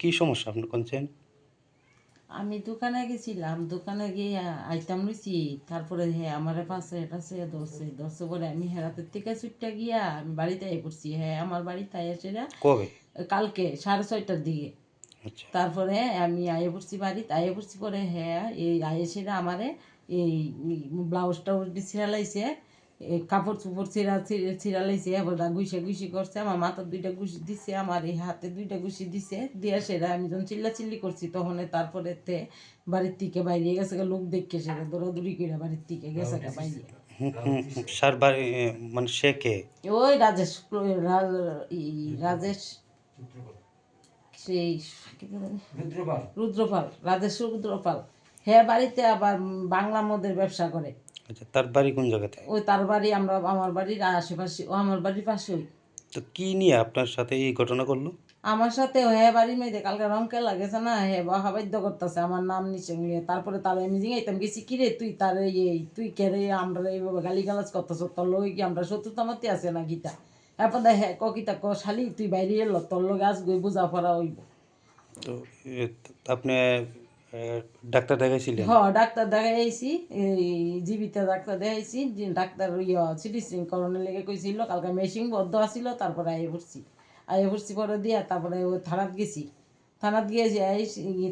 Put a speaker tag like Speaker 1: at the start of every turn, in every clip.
Speaker 1: কি সমস্যা আপনি কোনছেন?
Speaker 2: আমি দোকানে গেছিলাম, দোকানে গিয়ে আইটেম লইছি। তারপরে হ্যাঁ আমারে পাশে টাছে ধরছে, ধরছে পরে আমি হেরাতের থেকে ছুটটা গিয়া আমি বাড়িতে আই পড়ছি। হ্যাঁ আমার বাড়িতে এসে
Speaker 1: কবে?
Speaker 2: কালকে 6:30টার দিকে।
Speaker 1: আচ্ছা।
Speaker 2: তারপরে আমি আয়ে পড়ছি বাড়িতে, আয়ে পড়ছি পরে হ্যাঁ এই আয়েসে আমারে এই ব্লাউজ টাউজ ছিঁড়ালাইছে, এই কাপড় চোপড় ছিঁড়ালাইছে, এবার গুইসে গুইসি করছে, আমার মাথার 2টা ঘুষি দিছে, আমার এই হাতে 2টা ঘুষি দিছে, দিয়ে সেটা আমি যখন চিল্লাচিল্লি করছি তখন তারপরে বাড়ির থেকে বাইরে গেছে গা, লোক দেখে সেটা দৌড়াদৌড়ি করে বাড়ির থেকে গেছে গা বাইরে।
Speaker 1: স্যার বাড়ি মানে সে কে?
Speaker 2: ওই রাজেশ, রাজেশ সেই কি জানি? রুদ্রপাল, রাজেশ রুদ্রপাল। হ্যাঁ বাড়িতে আবার বাংলা মদের ব্যবসা করে।
Speaker 1: আচ্ছা, তার বাড়ি কোন জায়গাতে?
Speaker 2: ওই তার বাড়ি আমার বাড়ির আশেপাশে, ও আমার বাড়ির পাশেই।
Speaker 1: তো কি নিয়ে আপনার সাথে এই ঘটনা করলো?
Speaker 2: আমার সাথে হ্যাঁ বাড়ির মেয়েদে কালকে রঙকে লাগেছে না, হ্যাঁ বাহাবাদ্য করতেছে আমার নাম নিচে নিয়ে। তারপরে তার আমি জিঙাইতাম গেছি কিরে তুই তার এই তুই কে রে, আমরা এইভাবে গালি গালাজ করতেছ, তোর লোক কি আমরা শত্রুতামতি আছে না গীতা? এরপর দেখ হ্যাঁ কিতা ক শালি তুই বাইরে এলো, তোর লোক আজ গই বোঝা পড়া হইব।
Speaker 1: তো আপনি ডাক্তার দেখাইছিলেন?
Speaker 2: হ ডাক্তার দেখাইছি, এই জীবিত ডাক্তার দেখাইছি, যে ডাক্তার সিটি স্ক্যান করণের লেগে কইছিল, কালকে মেশিন বদ্ধ আসিল। তারপরে আইয়ে পড়ছি পরে দিয়া তারপরে ও থানাত গেছি। থানাত গিয়ে যে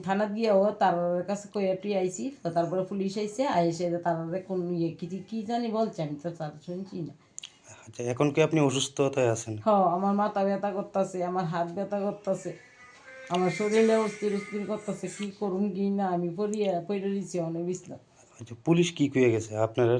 Speaker 2: থানাত গিয়ে ও তার কাছে কইয়া টুই আইছি। তারপরে পুলিশ আইছে, আইসে তার কোন কি জানি বলছে, আমি তো তার শুনছি না।
Speaker 1: আচ্ছা, এখন কি আপনি অসুস্থতায় আছেন?
Speaker 2: হ আমার মাথা ব্যথা করতেছে, আমার হাত ব্যথা করতেছে, আমার শরীরে অস্থির অস্থির করতেছে, কি করুম কি না আমি পড়ে রয়েছি অনেক বিছনা।
Speaker 1: আচ্ছা, পুলিশ কি কয়ে গেছে আপনারা?